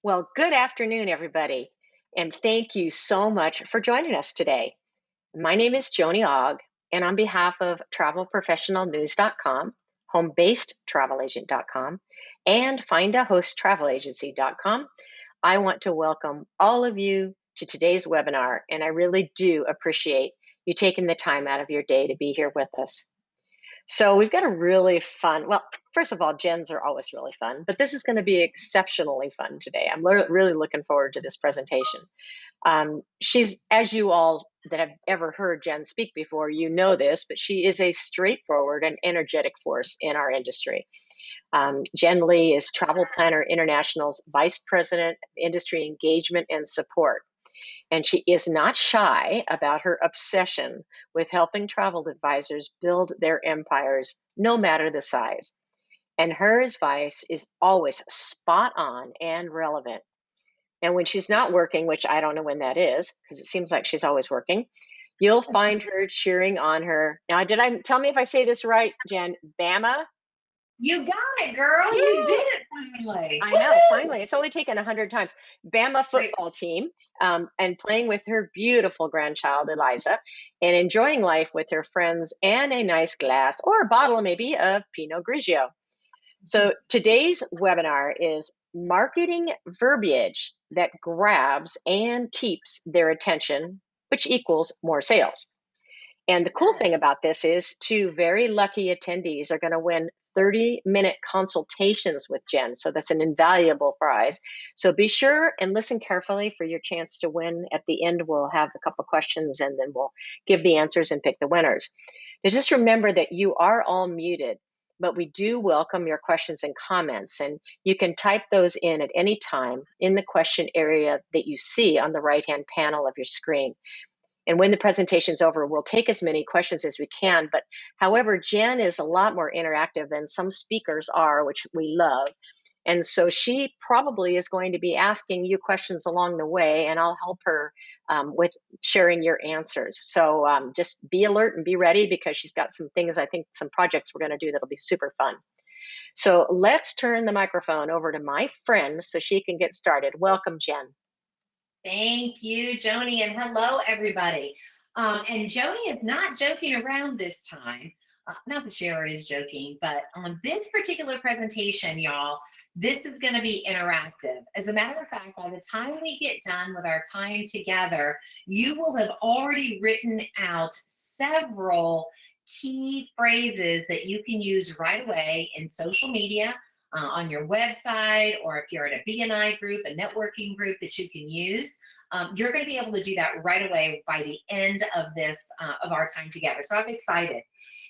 Well, good afternoon, everybody, and thank you so much for joining us today. My name is Joni Ogg, and on behalf of travelprofessionalnews.com, homebasedtravelagency.com, and findahosttravelagency.com, I want to welcome all of you to today's webinar, and I really do appreciate you taking the time out of your day to be here with us. So we've got a really fun, well, first of all, Gens are always really fun, but this is going to be exceptionally fun today. I'm really looking forward to this presentation. She's, as you all that have ever heard Jen speak before, you know this, but she is a straightforward and energetic force in our industry. Jen Lee is Travel Planner International's Vice President of Industry Engagement and Support. And she is not shy about her obsession with helping travel advisors build their empires, no matter the size. And her advice is always spot on and relevant. And when she's not working, which I don't know when that is, because it seems like she's always working, you'll find her cheering on her. Now, tell me if I say this right, Jen? Bama? You got it, girl. You did it finally. I know, finally. It's only taken 100 times. Bama football team, and playing with her beautiful grandchild, Eliza, and enjoying life with her friends and a nice glass or a bottle maybe of Pinot Grigio. So today's webinar is marketing verbiage that grabs and keeps their attention, which equals more sales. And the cool thing about this is two very lucky attendees are going to win 30-minute consultations with Jen. So that's an invaluable prize. So be sure and listen carefully for your chance to win. At the end, we'll have a couple questions and then we'll give the answers and pick the winners. Now just remember that you are all muted, but we do welcome your questions and comments. And you can type those in at any time in the question area that you see on the right-hand panel of your screen. And when the presentation's over, we'll take as many questions as we can. But however, Jen is a lot more interactive than some speakers are, which we love. And so she probably is going to be asking you questions along the way, and I'll help her with sharing your answers. So just be alert and be ready, because she's got some things, I think some projects we're going to do that'll be super fun. So let's turn the microphone over to my friend so she can get started. Welcome, Jen. Thank you, Joni, and hello, everybody. And Joni is not joking around this time. Not that she ever is joking, but on this particular presentation, y'all, this is going to be interactive. As a matter of fact, by the time we get done with our time together, you will have already written out several key phrases that you can use right away in social media, on your website, or if you're in a BNI group, a networking group that you can use. You're going to be able to do that right away by the end of this, of our time together. So I'm excited.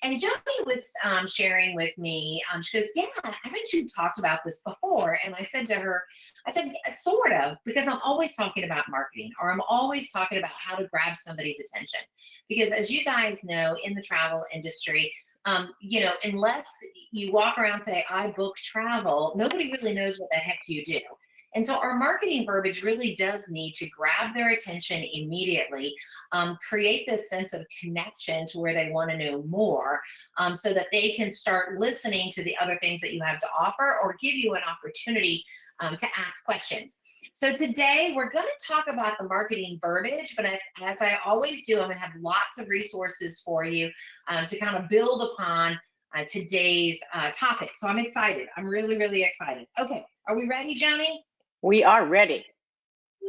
And Joni was sharing with me, she goes, yeah, haven't you talked about this before? And I said to her, I said, sort of, because I'm always talking about marketing, or I'm always talking about how to grab somebody's attention. Because as you guys know, in the travel industry, you know, unless you walk around and say, I book travel, nobody really knows what the heck you do. And so our marketing verbiage really does need to grab their attention immediately, create this sense of connection to where they want to know more, so that they can start listening to the other things that you have to offer, or give you an opportunity to ask questions. So today we're going to talk about the marketing verbiage, but as I always do, I'm going to have lots of resources for you to kind of build upon today's topic. So I'm excited. I'm really excited. Okay, are we ready, Joni? We are ready.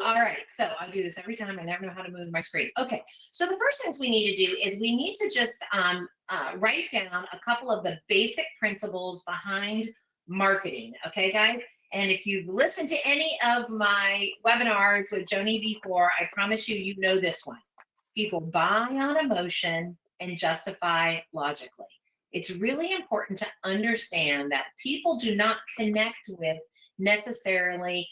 All right, so I do this every time. I never know how to move my screen. Okay, so the first things we need to do is we need to just write down a couple of the basic principles behind marketing. Okay, guys? And if you've listened to any of my webinars with Joni before, I promise you, you know this one. People buy on emotion and justify logically. It's really important to understand that people do not connect with necessarily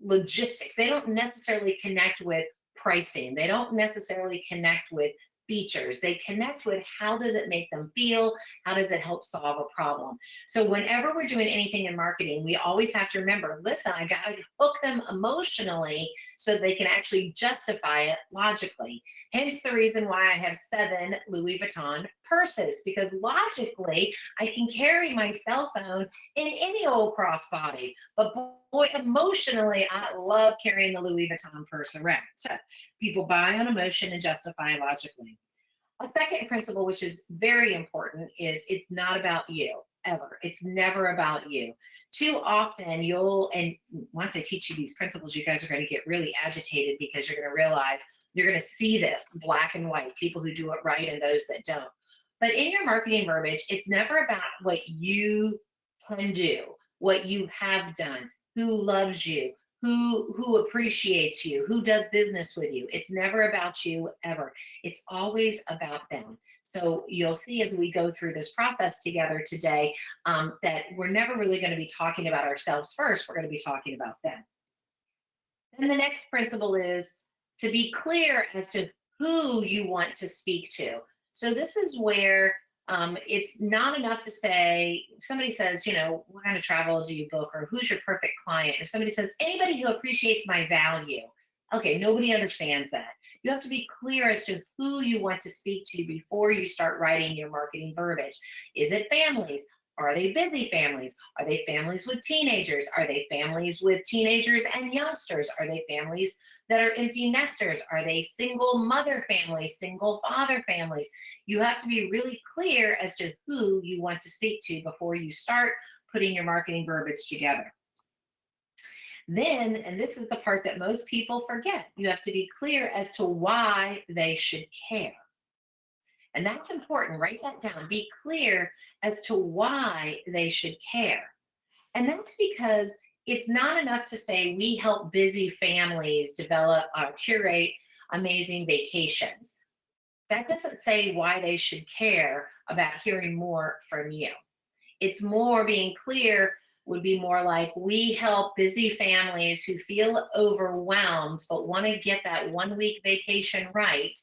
logistics. They don't necessarily connect with pricing. They don't necessarily connect with features. They connect with how does it make them feel? How does it help solve a problem? So whenever we're doing anything in marketing, we always have to remember, listen, I got to hook them emotionally so they can actually justify it logically. Hence the reason why I have 7 Louis Vuitton purses, because logically I can carry my cell phone in any old crossbody. But boy, emotionally, I love carrying the Louis Vuitton purse around. So people buy on emotion and justify logically. A second principle, which is very important, is it's not about you ever. It's never about you. Too often and once I teach you these principles, you guys are going to get really agitated because you're going to realize you're going to see this black and white, people who do it right and those that don't. But in your marketing verbiage, it's never about what you can do, what you have done, who loves you, who appreciates you, who does business with you. It's never about you ever. It's always about them. So you'll see as we go through this process together today, that we're never really going to be talking about ourselves first. We're going to be talking about them. Then the next principle is to be clear as to who you want to speak to. So this is where it's not enough to say, if somebody says, what kind of travel do you book, or who's your perfect client? If somebody says, anybody who appreciates my value. Okay, nobody understands that. You have to be clear as to who you want to speak to before you start writing your marketing verbiage. Is it families? Are they busy families? Are they families with teenagers? Are they families with teenagers and youngsters? Are they families that are empty nesters? Are they single mother families, single father families? You have to be really clear as to who you want to speak to before you start putting your marketing verbiage together. Then, and this is the part that most people forget, you have to be clear as to why they should care. And that's important. Write that down. Be clear as to why they should care. And that's because it's not enough to say we help busy families develop or curate amazing vacations. That doesn't say why they should care about hearing more from you. It's more being clear would be more like, we help busy families who feel overwhelmed but want to get that 1 week vacation right.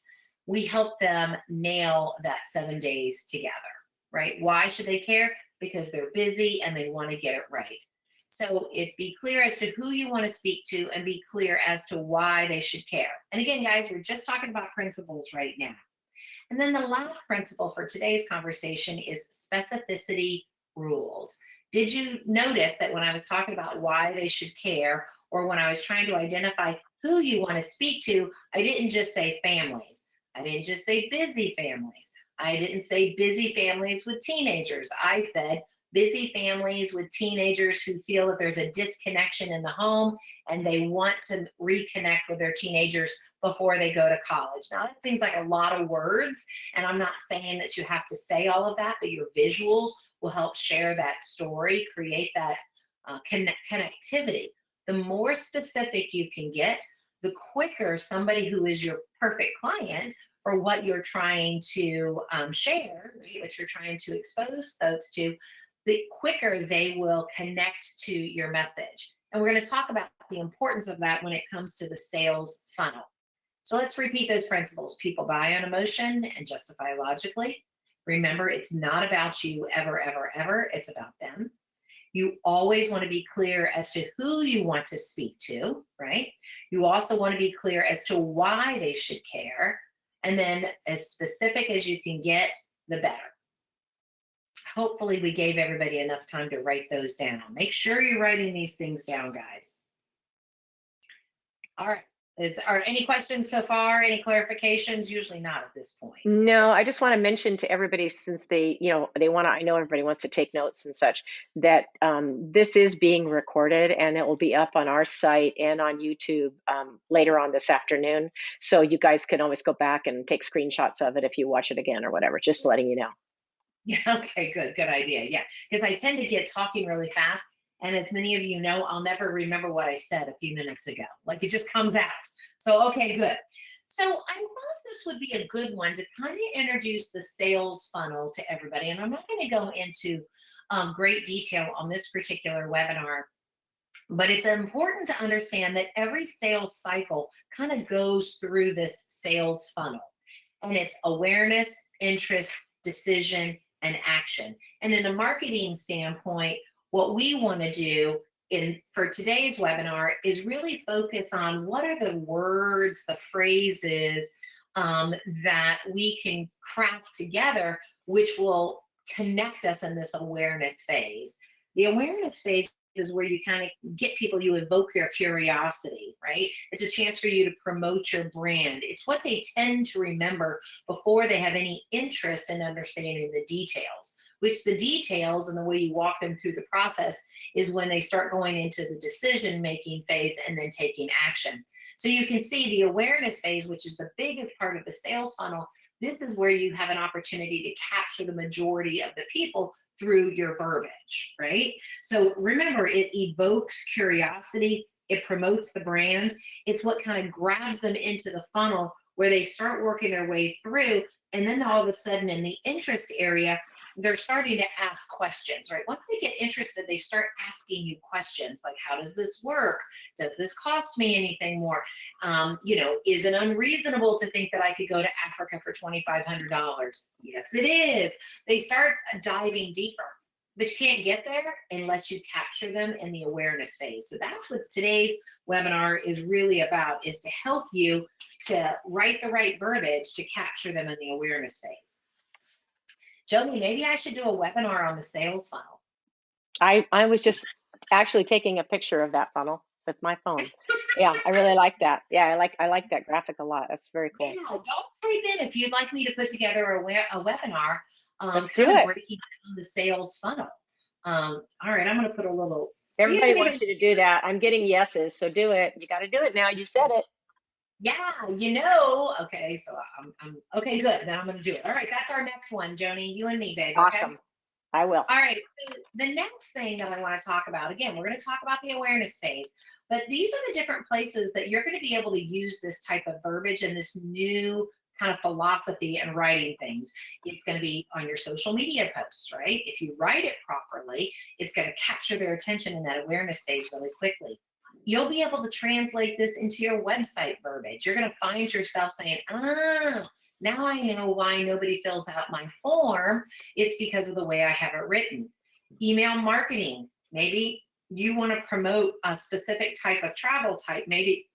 We help them nail that 7 days together, right? Why should they care? Because they're busy and they want to get it right. So it's be clear as to who you want to speak to and be clear as to why they should care. And again, guys, we're just talking about principles right now. And then the last principle for today's conversation is specificity rules. Did you notice that when I was talking about why they should care, or when I was trying to identify who you want to speak to, I didn't just say families. I didn't just say busy families. I didn't say busy families with teenagers. I said busy families with teenagers who feel that there's a disconnection in the home and they want to reconnect with their teenagers before they go to college. Now, that seems like a lot of words, and I'm not saying that you have to say all of that, but your visuals will help share that story, create that connectivity. The more specific you can get, the quicker somebody who is your perfect client for what you're trying to share, right, what you're trying to expose folks to, the quicker they will connect to your message. And we're going to talk about the importance of that when it comes to the sales funnel. So let's repeat those principles. People buy on emotion and justify logically. Remember, it's not about you ever, ever, ever. It's about them. You always want to be clear as to who you want to speak to, right? You also want to be clear as to why they should care. And then as specific as you can get, the better. Hopefully we gave everybody enough time to write those down. Make sure you're writing these things down, guys. All right. Are any questions so far? Any clarifications? Usually not at this point. No, I just want to mention to everybody, since they want to, I know everybody wants to take notes and such, that this is being recorded and it will be up on our site and on YouTube later on this afternoon. So you guys can always go back and take screenshots of it if you watch it again or whatever, just letting you know. Yeah, okay, good idea. Yeah, because I tend to get talking really fast. And as many of you know, I'll never remember what I said a few minutes ago. Like, it just comes out. So, okay, good. So I thought this would be a good one to kind of introduce the sales funnel to everybody. And I'm not going to go into great detail on this particular webinar, but it's important to understand that every sales cycle kind of goes through this sales funnel. And it's awareness, interest, decision, and action. And in a marketing standpoint, what we want to do for today's webinar is really focus on what are the words, the phrases, that we can craft together, which will connect us in this awareness phase. The awareness phase is where you kind of get people, you evoke their curiosity, right? It's a chance for you to promote your brand. It's what they tend to remember before they have any interest in understanding the details, which the details and the way you walk them through the process is when they start going into the decision making phase and then taking action. So you can see the awareness phase, which is the biggest part of the sales funnel. This is where you have an opportunity to capture the majority of the people through your verbiage, right? So remember, it evokes curiosity, it promotes the brand. It's what kind of grabs them into the funnel where they start working their way through. And then all of a sudden, in the interest area, they're starting to ask questions, right? Once they get interested, they start asking you questions like, how does this work? Does this cost me anything more? Is it unreasonable to think that I could go to Africa for $2,500? Yes, it is. They start diving deeper, but you can't get there unless you capture them in the awareness phase. So that's what today's webinar is really about, is to help you to write the right verbiage to capture them in the awareness phase. Joni, maybe I should do a webinar on the sales funnel. I was just actually taking a picture of that funnel with my phone. Yeah, I really like that. Yeah, I like that graphic a lot. That's very cool. Yeah, don't type in if you'd like me to put together a webinar, Let's do kind of it. breaking down the sales funnel. All right, I'm going to put a little. Everybody wants you to do that. I'm getting yeses, so do it. You got to do it now. You said it. Yeah, okay, so I'm okay, good. Then I'm going to do it. All right, that's our next one, Joni. You and me, babe. Awesome. Okay? I will. All right, so the next thing that I want to talk about, again, we're going to talk about the awareness phase, but these are the different places that you're going to be able to use this type of verbiage and this new kind of philosophy and writing things. It's going to be on your social media posts, right? If you write it properly, it's going to capture their attention in that awareness phase really quickly. You'll be able to translate this into your website verbiage. You're going to find yourself saying, now I know why nobody fills out my form. It's because of the way I have it written. Email marketing. Maybe you want to promote a specific type of travel type. Maybe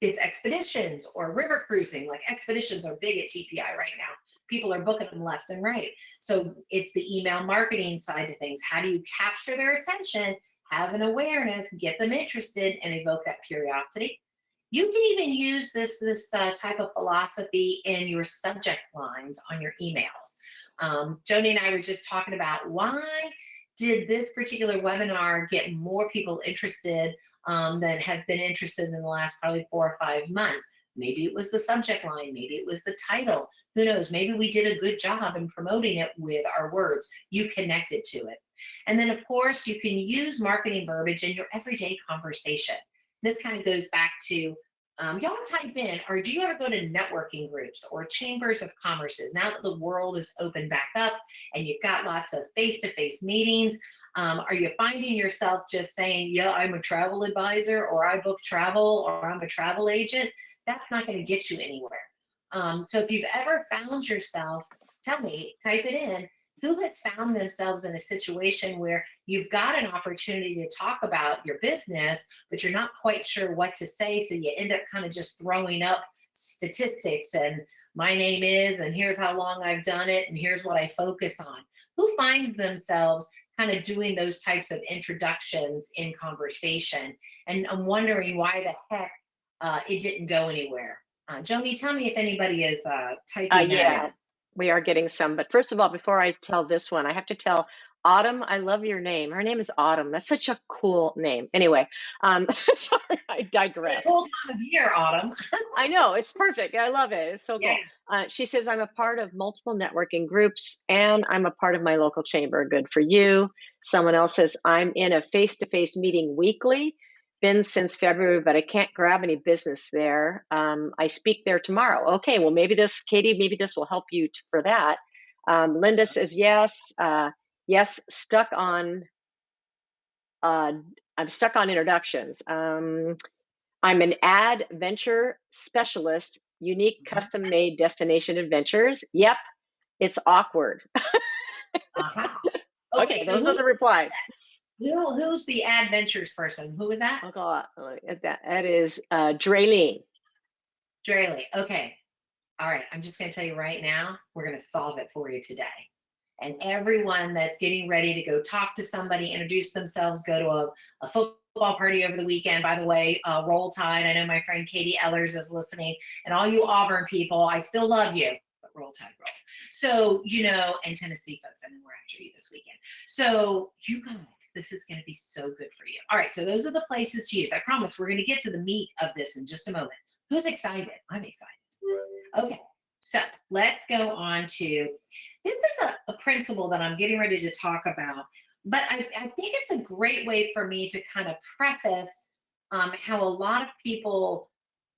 it's expeditions or river cruising. Like expeditions are big at TPI right now. People are booking them left and right. So it's the email marketing side of things. How do you capture their attention, have an awareness, get them interested, and evoke that curiosity? You can even use this type of philosophy in your subject lines on your emails. Joni and I were just talking about, why did this particular webinar get more people interested than have been interested in the last probably 4 or 5 months? Maybe it was the subject line, maybe it was the title. Who knows? Maybe we did a good job in promoting it with our words. You connected to it. And then, of course, you can use marketing verbiage in your everyday conversation. This kind of goes back to, y'all type in, or do you ever go to networking groups or chambers of commerces? Now that the world is open back up and you've got lots of face-to-face meetings, are you finding yourself just saying, yeah, I'm a travel advisor, or I book travel, or I'm a travel agent? That's not going to get you anywhere. So if you've ever found yourself, tell me, type it in. Who has found themselves in a situation where you've got an opportunity to talk about your business, but you're not quite sure what to say, so you end up kind of just throwing up statistics and my name is, and here's how long I've done it, and here's what I focus on? Who finds themselves kind of doing those types of introductions in conversation? And I'm wondering why the heck it didn't go anywhere. Joni, tell me if anybody is typing that Yeah, in. we are getting some. But first of all, before I tell this one, I have to tell Autumn, I love your name. Her name is Autumn. That's such a cool name. Anyway, sorry, I digress. Full time of year, Autumn. I know, it's perfect. I love it. It's so Yeah. cool. She says, I'm a part of multiple networking groups and I'm a part of my local chamber. Good for you. Someone else says, I'm in a face-to-face meeting weekly. Been since February, but I can't grab any business there. I speak there tomorrow. Okay, well, Katie, maybe this will help you for that. Linda says, yes. Yes, I'm stuck on introductions. I'm an ad venture specialist, unique custom made destination adventures. Yep, it's awkward. Uh-huh. Okay, those are the replies. Who's the adventures person? Who was that? That is Draylene. Draley. Okay. All right, I'm just going to tell you right now, we're going to solve it for you today. And everyone that's getting ready to go talk to somebody, introduce themselves, go to a football party over the weekend. By the way, Roll Tide. I know my friend Katie Ellers is listening, and all you Auburn people, I still love you, but Roll Tide, roll. So, you know, and Tennessee folks, I know we're after you this weekend. So, you guys, this is going to be so good for you. All right, so those are the places to use. I promise we're going to get to the meat of this in just a moment. Who's excited? I'm excited. Okay, so let's go on to this is a principle that I'm getting ready to talk about, but I think it's a great way for me to kind of preface how a lot of people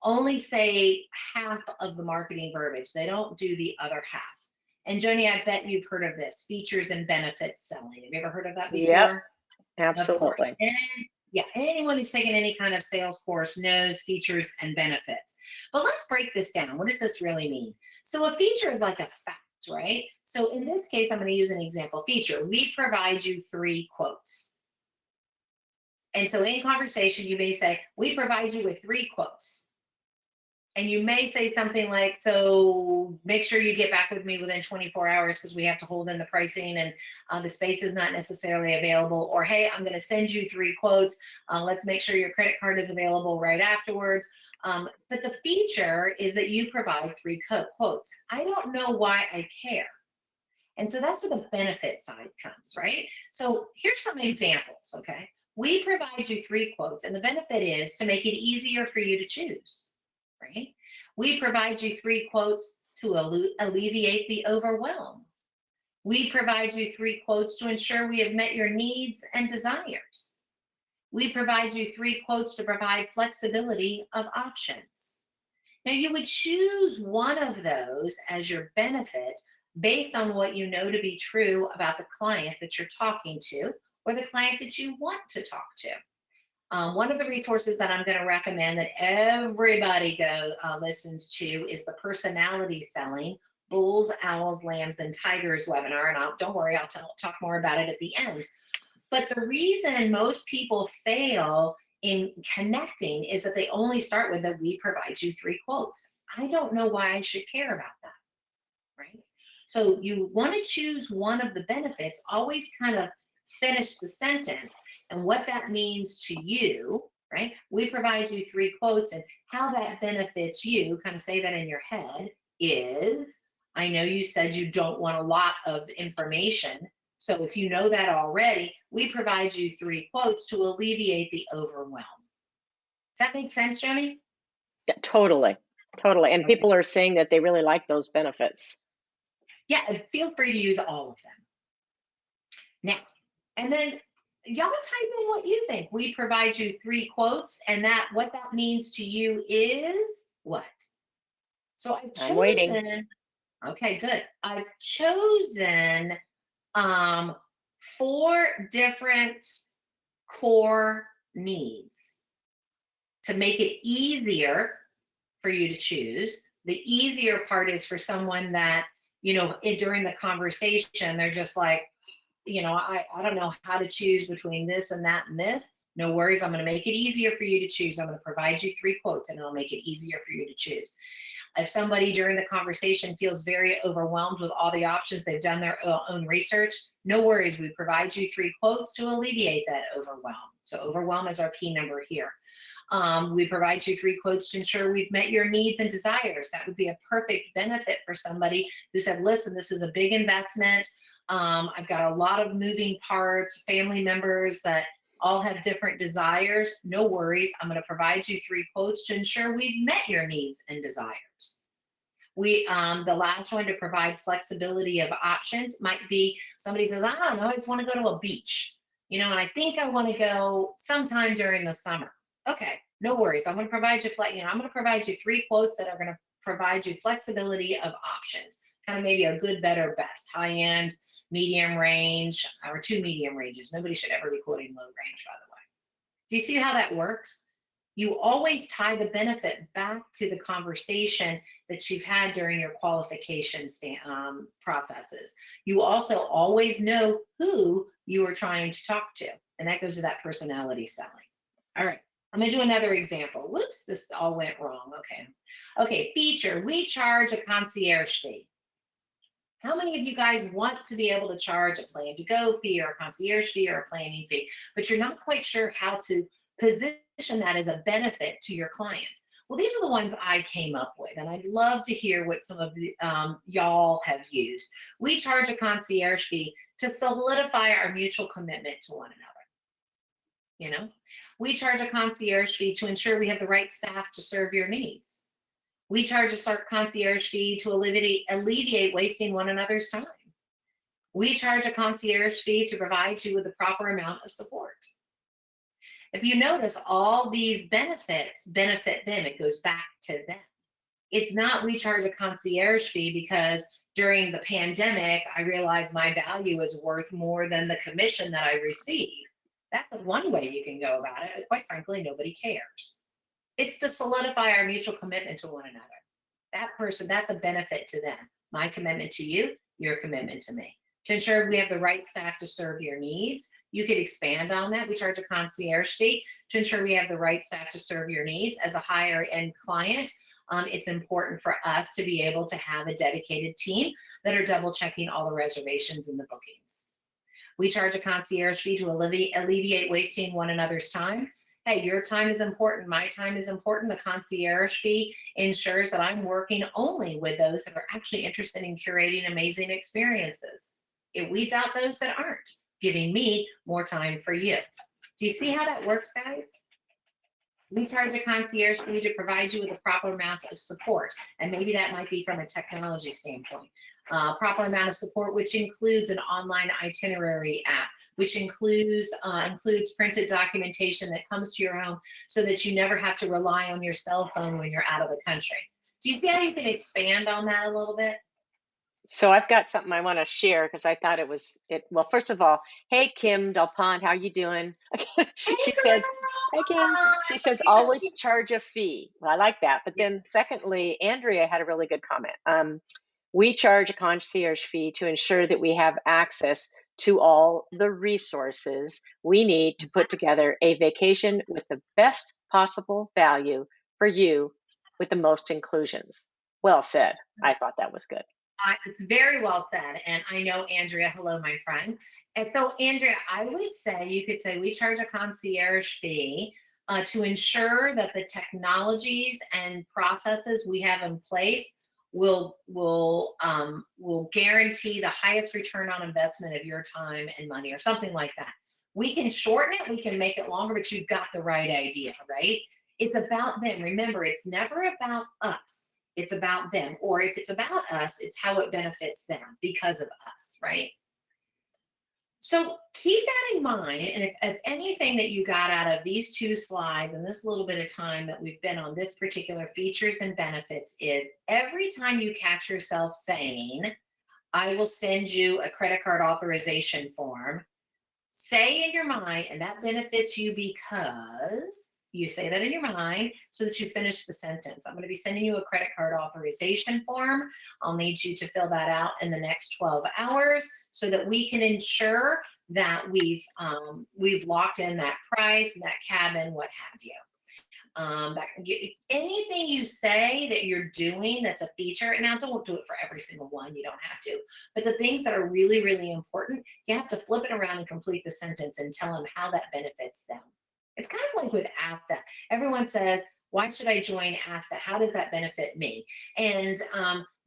only say half of the marketing verbiage. They don't do the other half. And Joni, I bet you've heard of this, features and benefits selling. Have you ever heard of that Yep, before? Of course. absolutely. And yeah, anyone who's taken any kind of sales course knows features and benefits. But let's break this down. What does this really mean? So a feature is like a fact, right? So in this case, I'm going to use an example feature. We provide you 3 quotes. And so in conversation, you may say, we provide you with 3 quotes. And you may say something like, so make sure you get back with me within 24 hours because we have to hold in the pricing and the space is not necessarily available. Or, hey, I'm going to send you 3 quotes. Let's make sure your credit card is available right afterwards. But the feature is that you provide 3 quotes. I don't know why I care. And so that's where the benefit side comes, right? So here's some examples, okay? We provide you 3 quotes, and the benefit is to make it easier for you to choose. Right? We provide you 3 quotes to alleviate the overwhelm. We provide you 3 quotes to ensure we have met your needs and desires. We provide you 3 quotes to provide flexibility of options. Now, you would choose one of those as your benefit based on what you know to be true about the client that you're talking to or the client that you want to talk to. One of the resources that I'm going to recommend that everybody listens to is the Personality Selling Bulls, Owls, Lambs, and Tigers webinar. And don't worry, I'll talk more about it at the end. But the reason most people fail in connecting is that they only start with that we provide you 3 quotes. I don't know why I should care about that, right? So you want to choose one of the benefits, always kind of finish the sentence and what that means to you, right? We provide you 3 quotes and how that benefits you, kind of say that in your head, is, I know you said you don't want a lot of information. So if you know that already, we provide you 3 quotes to alleviate the overwhelm. Does that make sense, Joni? Yeah, totally. Totally. And Okay. people are saying that they really like those benefits. Yeah, feel free to use all of them. Now, and then y'all type in what you think. We provide you 3 quotes, and that what that means to you is what? So I've I'm waiting. chosen, okay, good. I've chosen 4 different core needs to make it easier for you to choose. The easier part is for someone that, you know, during the conversation, they're just like, you know, I don't know how to choose between this and that and this. No worries, I'm going to make it easier for you to choose. I'm going to provide you 3 quotes and it'll make it easier for you to choose. If somebody during the conversation feels very overwhelmed with all the options, they've done their own research, no worries, we provide you 3 quotes to alleviate that overwhelm. So overwhelm is our key number here. We provide you 3 quotes to ensure we've met your needs and desires. That would be a perfect benefit for somebody who said, listen, this is a big investment. I've got a lot of moving parts, family members that all have different desires. No worries. I'm going to provide you 3 quotes to ensure we've met your needs and desires. The last one, to provide flexibility of options, might be somebody says, I don't know, I just want to go to a beach, you know, and I think I want to go sometime during the summer. Okay, no worries. I'm going to provide you, I'm going to provide you 3 quotes that are going to provide you flexibility of options. Kind of maybe a good, better, best, high end, medium range, or 2 medium ranges. Nobody should ever be quoting low range, by the way. Do you see how that works? You always tie the benefit back to the conversation that you've had during your qualification processes. You also always know who you are trying to talk to, and that goes to that personality selling. All right, I'm going to do another example. Whoops, this all went wrong. Okay. Okay, feature. We charge a concierge fee. How many of you guys want to be able to charge a plan to go fee or a concierge fee or a planning fee, but you're not quite sure how to position that as a benefit to your client? Well, these are the ones I came up with, and I'd love to hear what some of the y'all have used. We charge a concierge fee to solidify our mutual commitment to one another. You know, we charge a concierge fee to ensure we have the right staff to serve your needs. We charge a concierge fee to alleviate wasting one another's time. We charge a concierge fee to provide you with the proper amount of support. If you notice, all these benefits benefit them. It goes back to them. It's not we charge a concierge fee because during the pandemic, I realized my value is worth more than the commission that I receive. That's one way you can go about it, but quite frankly, nobody cares. It's to solidify our mutual commitment to one another. That person, that's a benefit to them. My commitment to you, your commitment to me. To ensure we have the right staff to serve your needs, you could expand on that. We charge a concierge fee to ensure we have the right staff to serve your needs. As a higher end client, it's important for us to be able to have a dedicated team that are double checking all the reservations and the bookings. We charge a concierge fee to alleviate wasting one another's time. Hey, your time is important, my time is important. The concierge fee ensures that I'm working only with those that are actually interested in curating amazing experiences. It weeds out those that aren't, giving me more time for you. Do you see how that works, guys? We charge a concierge fee to provide you with a proper amount of support, and maybe that might be from a technology standpoint. Proper amount of support, which includes an online itinerary app, which includes printed documentation that comes to your home so that you never have to rely on your cell phone when you're out of the country. Do you see how you can expand on that a little bit? So I've got something I want to share because I thought well, first of all, hey Kim Del Pont, how you doing? Hey, She says, hey Kim, girl! she says always charge a fee. Well, I like that. But then secondly, Andrea had a really good comment. We charge a concierge fee to ensure that we have access to all the resources we need to put together a vacation with the best possible value for you with the most inclusions. Well said. I thought that was good. It's very well said. And I know Andrea, hello, my friend. And so, Andrea, I would say you could say we charge a concierge fee to ensure that the technologies and processes we have in place will guarantee the highest return on investment of your time and money, or something like that. We can shorten it, we can make it longer, but you've got the right idea, right? It's about them. Remember, it's never about us. It's about them. Or if it's about us, it's how it benefits them because of us, right? So keep that in mind. And if anything that you got out of these two slides and this little bit of time that we've been on this particular features and benefits is every time you catch yourself saying, I will send you a credit card authorization form, say in your mind, and that benefits you because you say that in your mind so that you finish the sentence. I'm going to be sending you a credit card authorization form. I'll need you to fill that out in the next 12 hours so that we can ensure that we've locked in that price, that cabin, what have you. Anything you say that you're doing that's a feature, now don't do it for every single one, you don't have to, but the things that are really, really important, you have to flip it around and complete the sentence and tell them how that benefits them. It's kind of like with ASTA. Everyone says, why should I join ASTA? How does that benefit me? And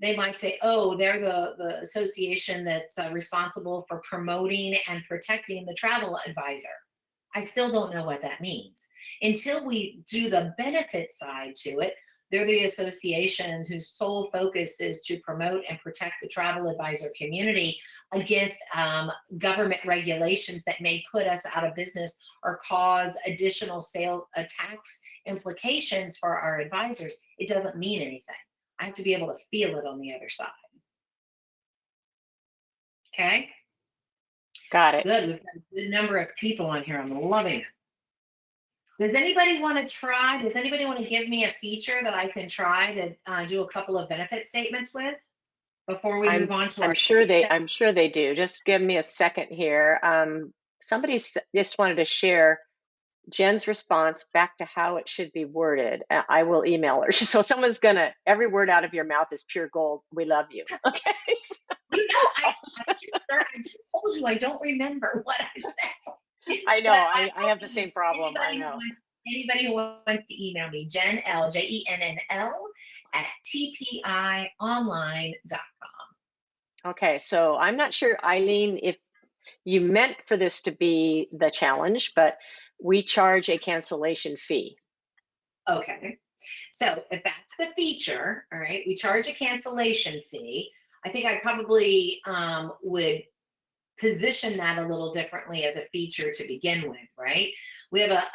they might say, oh, they're the association that's responsible for promoting and protecting the travel advisor. I still don't know what that means. Until we do the benefit side to it, they're the association whose sole focus is to promote and protect the travel advisor community against government regulations that may put us out of business or cause additional sales tax implications for our advisors. It doesn't mean anything. I have to be able to feel it on the other side. Okay? Got it. Good. We've got a good number of people on here. I'm loving it. Does anybody want to try? Does anybody want to give me a feature that I can try to do a couple of benefit statements with before we move on to our I'm sure they do. Just give me a second here. Somebody just wanted to share Jen's response back to how it should be worded. I will email her. So someone's gonna, every word out of your mouth is pure gold. We love you. Okay. You know, I just told you I don't remember what I said. I know. But I have the same problem. I anybody who know. wants anybody who wants to email me, Jen L, JENNL at tpionline.com. Okay. So I'm not sure, Eileen, if you meant for this to be the challenge, but we charge a cancellation fee. Okay. So if that's the feature, all right, we charge a cancellation fee. I think I probably would position that a little differently as a feature to begin with, right? We have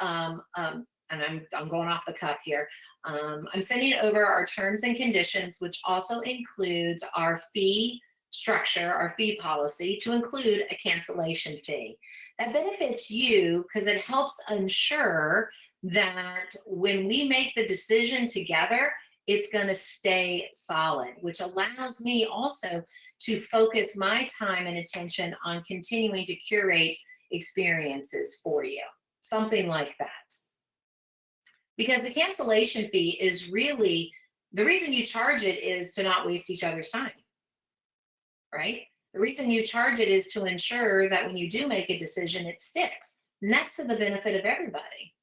and I'm going off the cuff here. I'm sending over our terms and conditions, which also includes our fee structure, our fee policy, to include a cancellation fee. That benefits you because it helps ensure that when we make the decision together, it's going to stay solid, which allows me also to focus my time and attention on continuing to curate experiences for you, something like that. Because the cancellation fee is really the reason you charge it is to not waste each other's time, right? The reason you charge it is to ensure that when you do make a decision, it sticks. And that's to the benefit of everybody.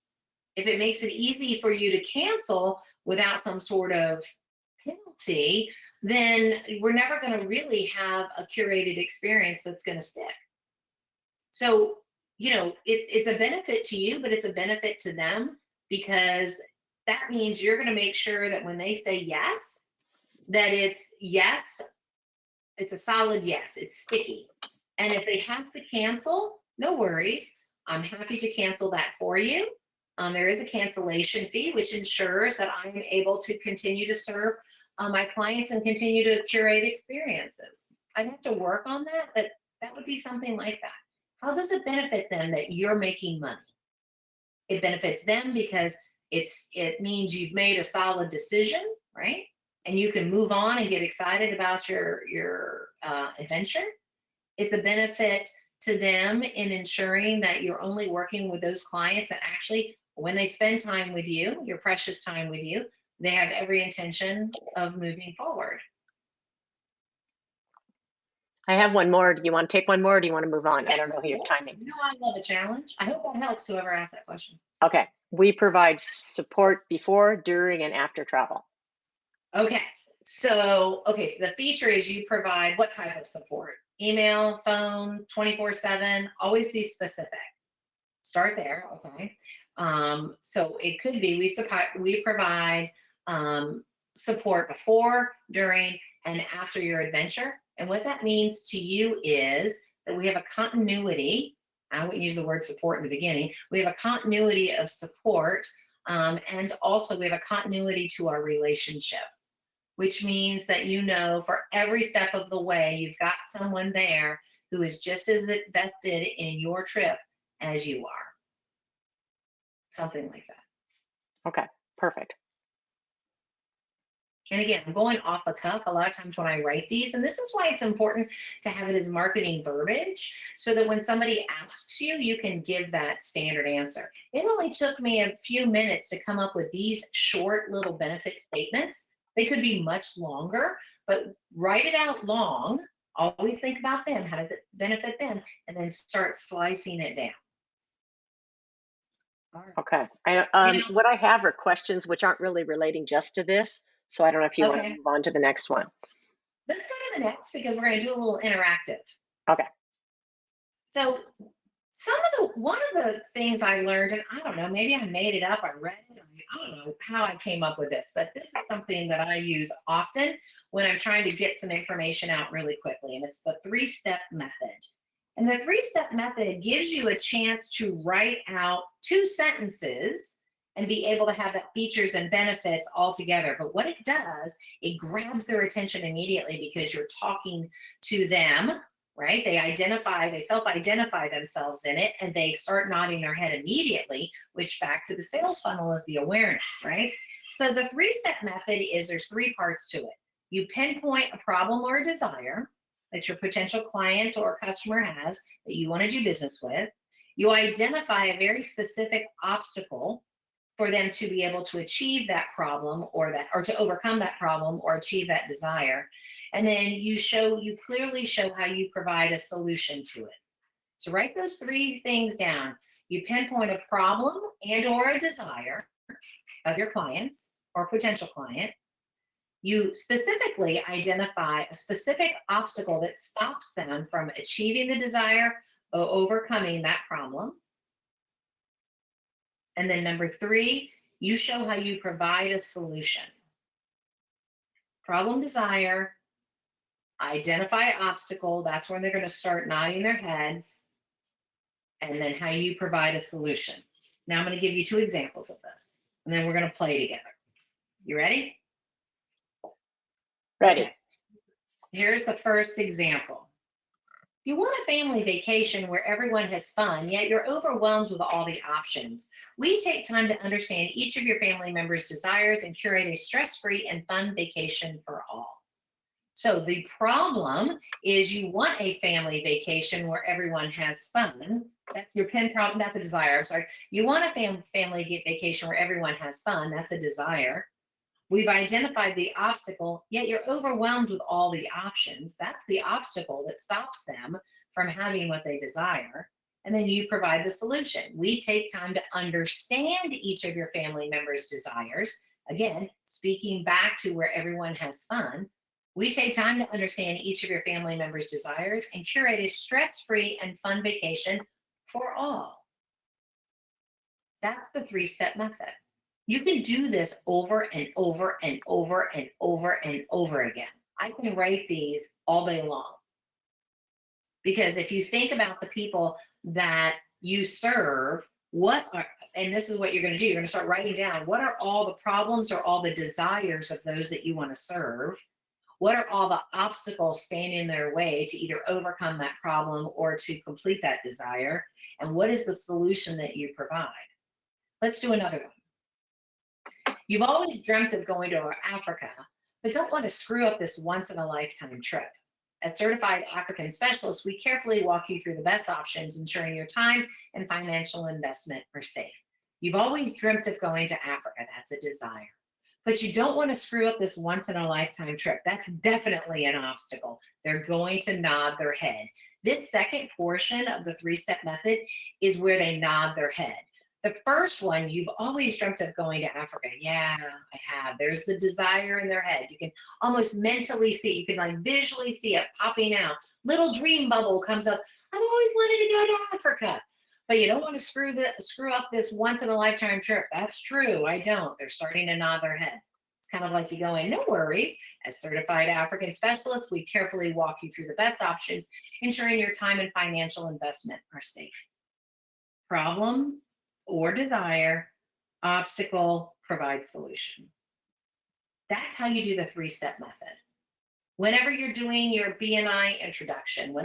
If it makes it easy for you to cancel without some sort of penalty, then we're never going to really have a curated experience that's going to stick. So, you know, it's a benefit to you, but it's a benefit to them because that means you're going to make sure that when they say yes, that it's yes, it's a solid yes, it's sticky. And if they have to cancel, no worries. I'm happy to cancel that for you. There is a cancellation fee, which ensures that I'm able to continue to serve my clients and continue to curate experiences. I'd have to work on that, but that would be something like that. How does it benefit them that you're making money? It benefits them because it means you've made a solid decision, right? And you can move on and get excited about your adventure. It's a benefit to them in ensuring that you're only working with those clients that actually, when they spend time with you, your precious time with you, they have every intention of moving forward. I have one more. Do you want to take one more or do you want to move on? Yeah, I don't know your timing. you know I love a challenge. I hope that helps whoever asked that question. Okay. We provide support before, during, and after travel. Okay. So the feature is you provide what type of support? Email, phone, 24/7, always be specific. Start there, okay? So it could be we provide support before, during, and after your adventure. And what that means to you is that we have a continuity. I wouldn't use the word support in the beginning. We have a continuity of support, and also we have a continuity to our relationship, which means that you know for every step of the way, you've got someone there who is just as invested in your trip as you are. Something like that. Okay, perfect. And again, I'm going off the cuff a lot of times when I write these, and this is why it's important to have it as marketing verbiage so that when somebody asks you, you can give that standard answer. It only took me a few minutes to come up with these short little benefit statements. They could be much longer, but write it out long. Always think about them. How does it benefit them? And then start slicing it down. All right. Okay. What I have are questions which aren't really relating just to this. So I don't know if you want to move on to the next one. Let's go to the next because we're going to do a little interactive. Okay. So one of the things I learned, and I don't know, maybe I made it up, I read it, I don't know how I came up with this, but this is something that I use often when I'm trying to get some information out really quickly, and it's the 3-step method. And the 3-step method gives you a chance to write out 2 sentences and be able to have that features and benefits all together. But what it does, it grabs their attention immediately because you're talking to them, right? They self-identify themselves in it, and they start nodding their head immediately, which back to the sales funnel is the awareness, right? So the 3-step method is there's 3 parts to it. You pinpoint a problem or a desire that your potential client or customer has that you want to do business with. You identify a very specific obstacle for them to be able to achieve that problem or to overcome that problem or achieve that desire. And then you clearly show how you provide a solution to it. So write those three things down. You pinpoint a problem and or a desire of your clients or potential client. You specifically identify a specific obstacle that stops them from achieving the desire or overcoming that problem. And then number three, you show how you provide a solution. Problem, desire, identify obstacle. That's when they're going to start nodding their heads. And then how you provide a solution. Now I'm going to give you two examples of this, and then we're going to play together. You ready? Ready. Okay. Here's the first example. You want a family vacation where everyone has fun, yet you're overwhelmed with all the options. We take time to understand each of your family members' desires and curate a stress-free and fun vacation for all. So the problem is you want a family vacation where everyone has fun. That's your pin problem. That's a desire. I'm sorry. You want a family vacation where everyone has fun. That's a desire. We've identified the obstacle, yet you're overwhelmed with all the options. That's the obstacle that stops them from having what they desire. And then you provide the solution. We take time to understand each of your family members' desires. Again, speaking back to where everyone has fun. We take time to understand each of your family members' desires and curate a stress-free and fun vacation for all. That's the three-step method. You can do this over and over and over and over and over again. I can write these all day long. Because if you think about the people that you serve, and this is what you're going to do, you're going to start writing down what are all the problems or all the desires of those that you want to serve. What are all the obstacles standing in their way to either overcome that problem or to complete that desire? And what is the solution that you provide? Let's do another one. You've always dreamt of going to Africa, but don't want to screw up this once-in-a-lifetime trip. As certified African specialists, we carefully walk you through the best options, ensuring your time and financial investment are safe. You've always dreamt of going to Africa. That's a desire. But you don't want to screw up this once-in-a-lifetime trip. That's definitely an obstacle. They're going to nod their head. This second portion of the three-step method is where they nod their head. The first one, you've always dreamt of going to Africa. Yeah, I have. There's the desire in their head. You can almost mentally see it. You can like visually see it popping out. Little dream bubble comes up. I've always wanted to go to Africa. But you don't want to screw up this once-in-a-lifetime trip. That's true. I don't. They're starting to nod their head. It's kind of like you go in, no worries. As certified African specialists, we carefully walk you through the best options, ensuring your time and financial investment are safe. Problem or desire, obstacle, provide solution. That's how you do the three-step method. Whenever you're doing your BNI introduction,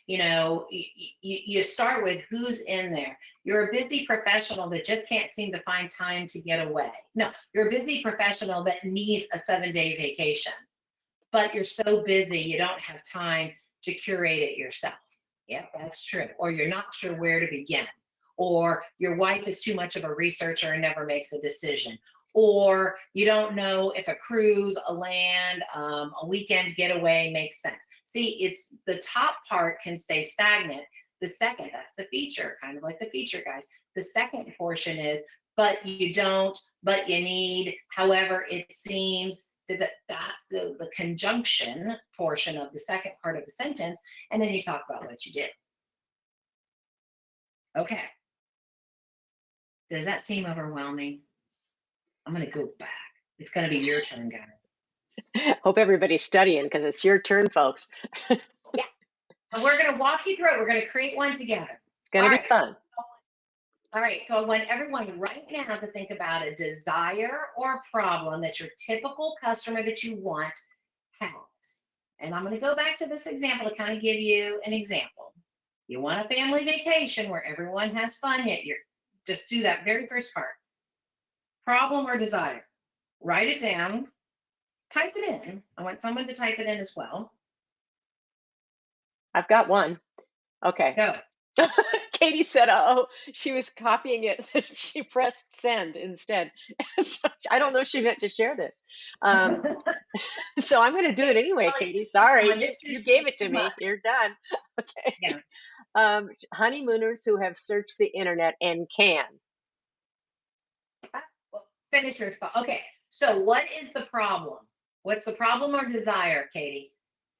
you start with who's in there. You're a busy professional that just can't seem to find time to get away. No, you're a busy professional that needs a 7-day vacation, but you're so busy you don't have time to curate it yourself. Yeah, that's true. Or you're not sure where to begin. Or your wife is too much of a researcher and never makes a decision. Or you don't know if a cruise, a land, a weekend getaway makes sense. See, it's the top part can stay stagnant. The second, that's the feature, kind of like the feature, guys. The second portion is, but you don't, but you need, however it seems. That's the conjunction portion of the second part of the sentence. And then you talk about what you did. Okay. Does that seem overwhelming? I'm going to go back. It's going to be your turn, guys. Hope everybody's studying because it's your turn, folks. Yeah. And we're going to walk you through it. We're going to create one together. It's going to be fun. All right. So I want everyone right now to think about a desire or a problem that your typical customer that you want has. And I'm going to go back to this example to kind of give you an example. You want a family vacation where everyone has fun, yet you're just do that very first part. Problem or desire. Write it down. Type it in. I want someone to type it in as well. I've got one. Okay. Go. Katie said, "Oh, she was copying it. She pressed send instead." So I don't know if she meant to share this. Um, so I'm going to do it anyway, Probably Katie. too much Sorry, on this is you gave like it to too much. me. You're done. Okay. Yeah. Honeymooners who have searched the internet and can. Well, finish your thought. Okay. So what is the problem? What's the problem or desire, Katie?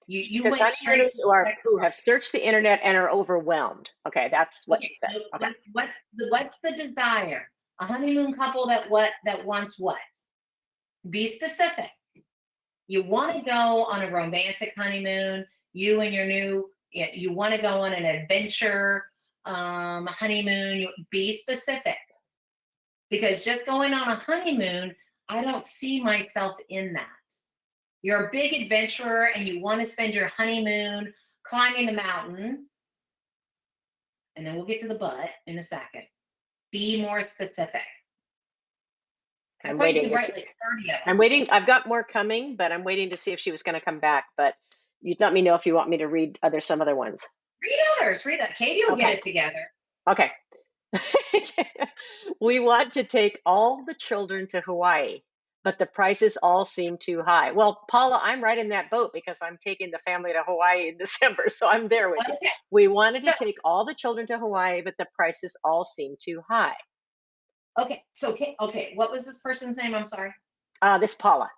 You Says went straight honeymooners to the second who part. have searched the internet and are overwhelmed. Okay, that's what she Okay. said. So Okay. what's the desire? A honeymoon couple that wants what? Be specific. You want to go on a romantic honeymoon. You and your you want to go on an adventure honeymoon. Be specific. Because just going on a honeymoon, I don't see myself in that. You're a big adventurer and you want to spend your honeymoon climbing the mountain, and then we'll get to the butt in a second. Be more specific. I I'm thought you waiting could to write see. like 30 of them. I'm waiting. I've got more coming, but I'm waiting to see if she was going to come back. But you let me know if you want me to read some other ones. Read others. Read that. Katie will get Okay. it together. Okay. We want to take all the children to Hawaii, but the prices all seem too high. Well, Paula, I'm right in that boat because I'm taking the family to Hawaii in December, so I'm there with you. Okay. We wanted to So take all the children to Hawaii, but the prices all seem too high. okay. So okay. What was this person's name? I'm sorry. This Paula.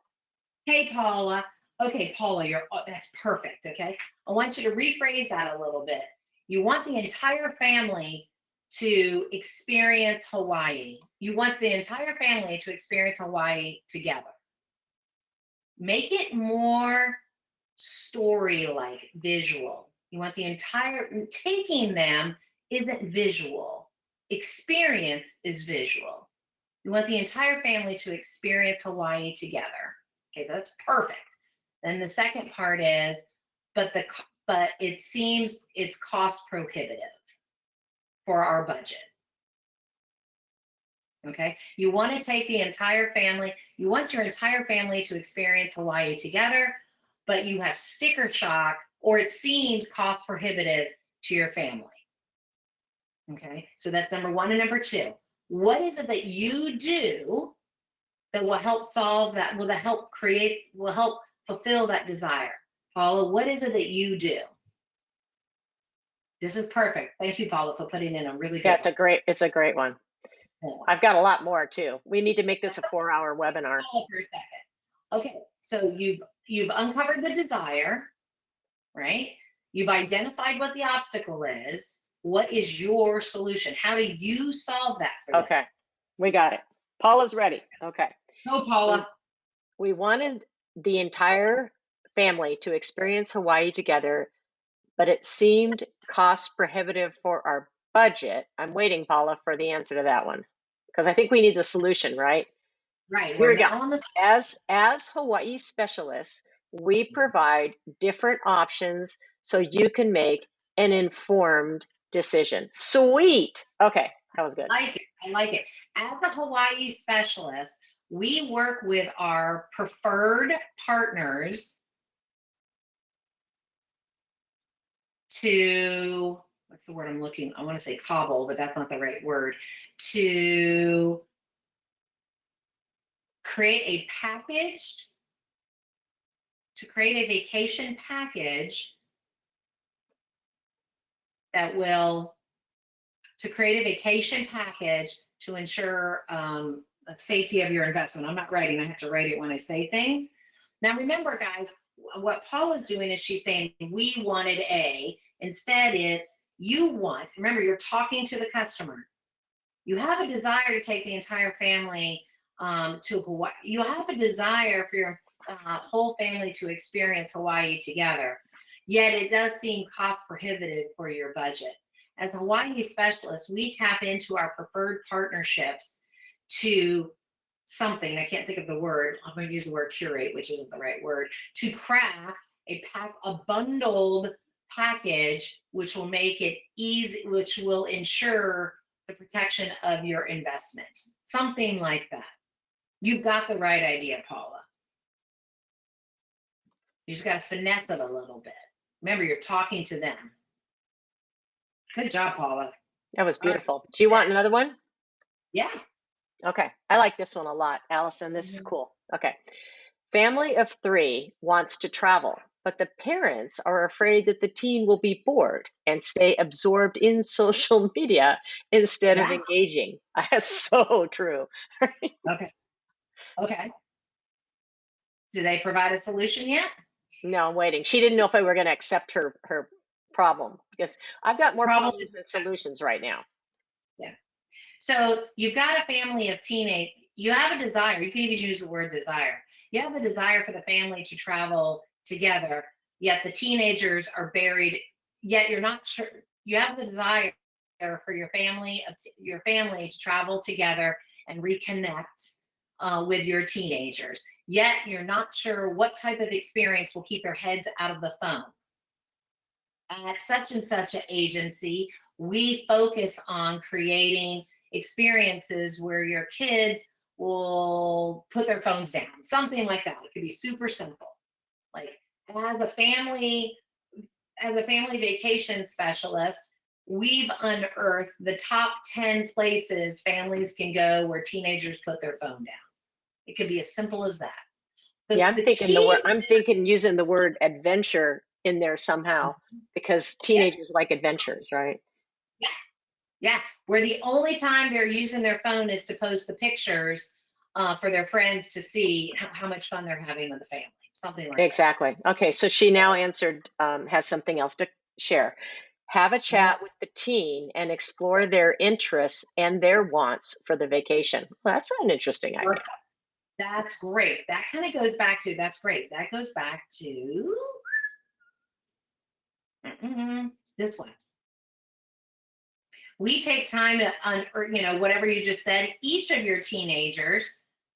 Hey, Paula. Okay, Paula, that's perfect. Okay. I want you to rephrase that a little bit. You want the entire family to experience Hawaii. You want the entire family to experience Hawaii together. Make it more story like, visual. You want the entire, taking them isn't visual. Experience is visual. You want the entire family to experience Hawaii together. Okay, so that's perfect. Then the second part is, but it seems it's cost prohibitive for our budget. Okay, you want to take the entire family, you want your entire family to experience Hawaii together, but you have sticker shock or it seems cost prohibitive to your family. Okay, so that's number one. And number two, what is it that you do that will help solve that, will help fulfill that desire? Paula, what is it that you do? This is perfect. Thank you, Paula, for putting in a really Yeah, good one. it's a great one. I've got a lot more too. We need to make this a 4-hour webinar. Paula for a second. Okay, so you've uncovered the desire, right? You've identified what the obstacle is. What is your solution? How do you solve that for them? Okay, we got it. Paula's ready. Okay. No, Paula. We wanted the entire family to experience Hawaii together, but it seemed cost prohibitive for our budget. I'm waiting, Paula, for the answer to that one because I think we need the solution, right? Right, Here we're we go. now on the. As Hawaii specialists, we provide different options so you can make an informed decision. Sweet. Okay, that was good. I like it. As a Hawaii specialist, we work with our preferred partners to, what's the word I'm looking, I want to say cobble, but that's not the right word, to create a package, to create a vacation package that will, to create a vacation package to ensure the safety of your investment. I'm not writing, I have to write it when I say things. Now remember, guys, what Paula's doing is she's saying we wanted A. Instead, it's you want. Remember, you're talking to the customer. You have a desire to take the entire family to Hawaii. You have a desire for your whole family to experience Hawaii together. Yet it does seem cost prohibitive for your budget. As a Hawaii specialist, we tap into our preferred partnerships to something, I can't think of the word, I'm going to use the word curate, which isn't the right word, to craft a bundled package which will make it easy, which will ensure the protection of your investment. Something like that. You've got the right idea, Paula. You just got to finesse it a little bit. Remember, you're talking to them. Good job, Paula. That was All right. beautiful. Do you want another one? Yeah. Okay. I like this one a lot, Allison. This is Mhm. cool. Okay. Family of three wants to travel, but the parents are afraid that the teen will be bored and stay absorbed in social media instead of Yeah. engaging. That's so true. Okay. Okay. Do they provide a solution yet? No, I'm waiting. She didn't know if I were going to accept her problem because I've got more Problem. problems than solutions right now. Yeah. So you've got a family of teenage. You have a desire. You can even use the word desire. You have a desire for the family to travel together, yet the teenagers are buried. Yet you're not sure. You have the desire for your family to travel together and reconnect with your teenagers. Yet you're not sure what type of experience will keep their heads out of the phone. At such and such an agency, we focus on creating experiences where your kids will put their phones down, something like that. It could be super simple. Like as a family, as a family vacation specialist, we've unearthed the top 10 places families can go where teenagers put their phone down. It could be as simple as that. Yeah, The key to I'm this, thinking using the word adventure in there somehow because yeah, teenagers like adventures, right? yeah, yeah, where the only time they're using their phone is to post the pictures for their friends to see how much fun they're having with the family, something like that. Exactly. Okay, so she now answered, has something else to share. Have a Yeah, chat with the teen and explore their interests and their wants for the vacation. Well, that's an interesting idea. that's great. That kind of goes back to, that's great. That goes back to this one. We take time to whatever you just said, each of your teenagers,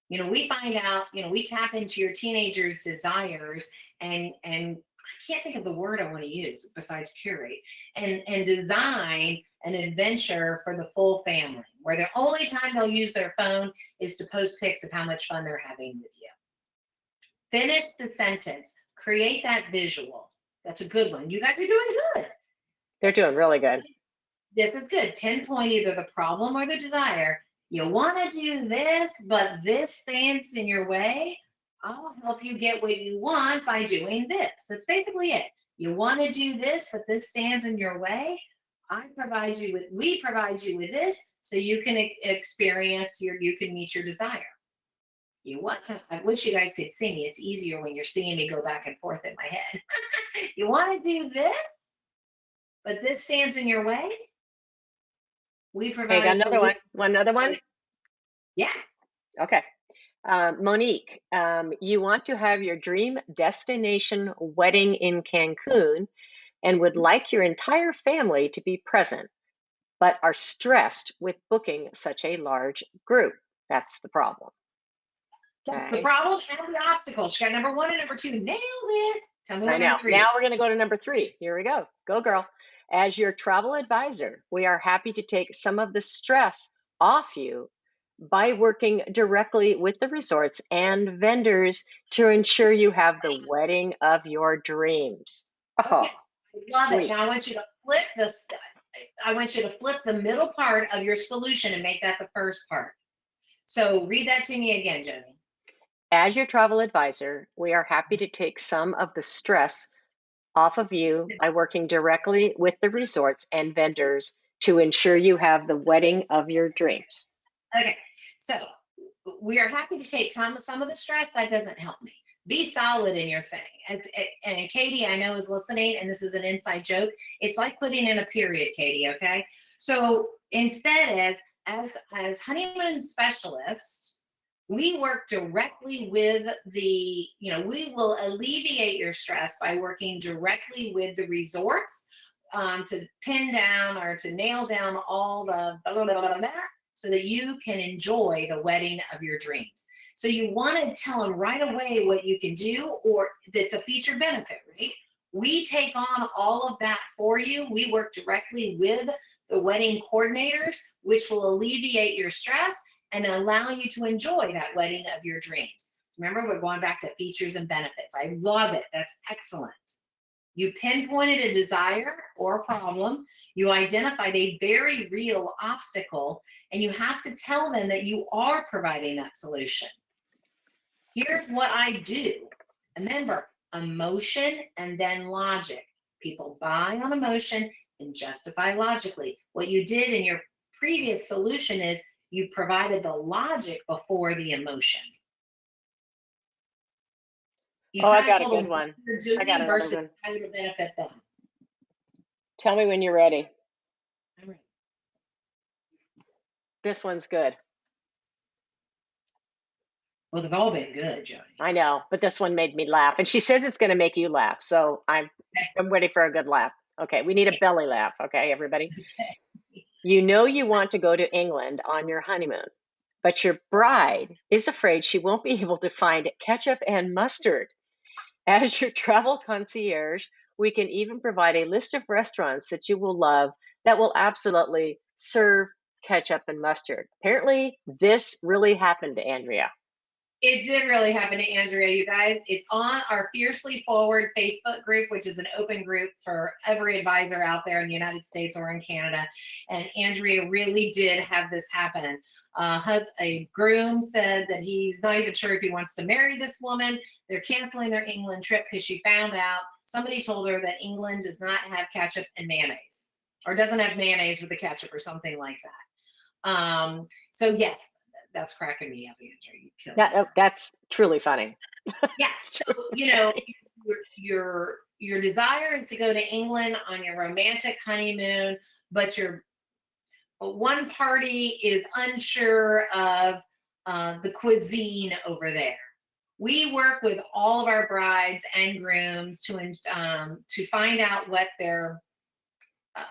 we find out, we tap into your teenagers desires, and I can't think of the word I want to use besides curate, and design an adventure for the full family where the only time they'll use their phone is to post pics of how much fun they're having with you. Finish the sentence, create that visual. That's a good one. You guys are doing good. They're doing really good. This is good. Pinpoint either the problem or the desire. You want to do this, but this stands in your way. I'll help you get what you want by doing this. That's basically it. You want to do this, but this stands in your way. We provide you with this so you can you can meet your desire. I wish you guys could see me. It's easier when you're seeing me go back and forth in my head. You want to do this, but this stands in your way. We Okay, provide a got another one. solution. Want another one? Yeah. Okay. Monique, you want to have your dream destination wedding in Cancun and would like your entire family to be present, but are stressed with booking such a large group. That's the problem. That's the Okay. problem and the obstacle. She got number one and number two. Nailed it. Tell me I what know. number three Now is. we're going to go to number three. Here we go. Go, girl. As your travel advisor, we are happy to take some of the stress off you by working directly with the resorts and vendors to ensure you have the wedding of your dreams. Oh, Okay. I love it. sweet. Now I want you to flip the middle part of your solution and make that the first part. So read that to me again, Joni. As your travel advisor, we are happy to take some of the stress off of you by working directly with the resorts and vendors to ensure you have the wedding of your dreams. Okay. So we are happy to take some of the stress. That doesn't help me. Be solid in your thing. And Katie, I know, is listening, and this is an inside joke. It's like putting in a period, Katie. Okay. So instead, as honeymoon specialists, we work directly with we will alleviate your stress by working directly with the resorts to pin down or to nail down all the blah, blah, blah, blah, blah, so that you can enjoy the wedding of your dreams. So you want to tell them right away what you can do, or that's a featured benefit, right? We take on all of that for you. We work directly with the wedding coordinators, which will alleviate your stress and allow you to enjoy that wedding of your dreams. Remember, we're going back to features and benefits. I love it. That's excellent. You pinpointed a desire or a problem. You identified a very real obstacle, and you have to tell them that you are providing that solution. Here's what I do. Remember, emotion and then logic. People buy on emotion and justify logically. What you did in your previous solution is you provided the logic before the emotion. You Oh, I kind of got a told good them what one. you're I got doing another versus one. how it would benefit them. Tell me when you're ready. I'm ready. This one's good. Well, they've all been good, Jody. I know, but this one made me laugh. And she says it's going to make you laugh. So I'm ready for a good laugh. Okay, we need a belly laugh. Okay, everybody. You know you want to go to England on your honeymoon, but your bride is afraid she won't be able to find ketchup and mustard. As your travel concierge, we can even provide a list of restaurants that you will love that will absolutely serve ketchup and mustard. Apparently, this really happened to Andrea. It did really happen to Andrea, you guys. It's on our Fiercely Forward Facebook group, which is an open group for every advisor out there in the United States or in Canada. And Andrea really did have this happen. A groom said that he's not even sure if he wants to marry this woman. They're canceling their England trip because she found out somebody told her that England does not have ketchup and mayonnaise, or doesn't have mayonnaise with the ketchup or something like that. So yes, that's cracking me up, Andrew. You killed me. That's truly funny. Yeah. So, you know, your desire is to go to England on your romantic honeymoon, but one party is unsure of the cuisine over there. We work with all of our brides and grooms to find out what their uh,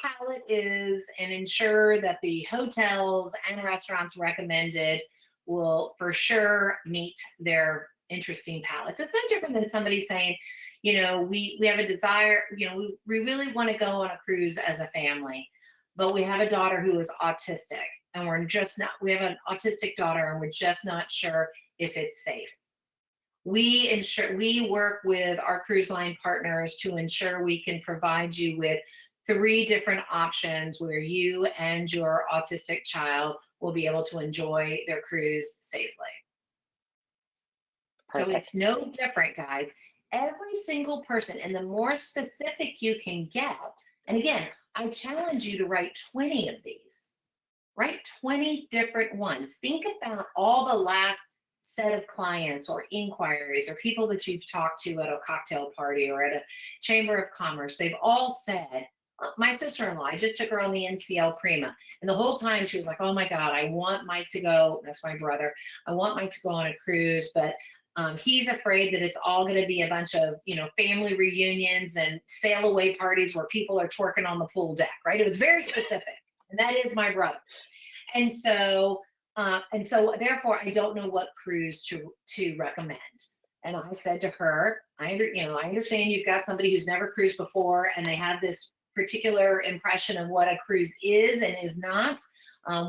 palate is and ensure that the hotels and restaurants recommended will for sure meet their interesting palates. It's no different than somebody saying, you know, we have a desire, you know, we really want to go on a cruise as a family, but we have a daughter who is autistic, and we have an autistic daughter and we're just not sure if it's safe. We work with our cruise line partners to ensure we can provide you with 3 different options where you and your autistic child will be able to enjoy their cruise safely. So Perfect. it's no different, guys. Every single person, and the more specific you can get, and again, I challenge you to write 20 of these. Write 20 different ones. Think about all the last set of clients or inquiries or people that you've talked to at a cocktail party or at a chamber of commerce. They've all said, my sister-in-law, I just took her on the NCL Prima, and the whole time she was like, oh my God, I want Mike to go. That's my brother. I want Mike to go on a cruise, but he's afraid that it's all going to be a bunch of, you know, family reunions and sail away parties where people are twerking on the pool deck, right? It was very specific, and that is my brother. And so therefore, I don't know what cruise to recommend. And I said to her, I understand you've got somebody who's never cruised before, and they have this particular impression of what a cruise is and is not.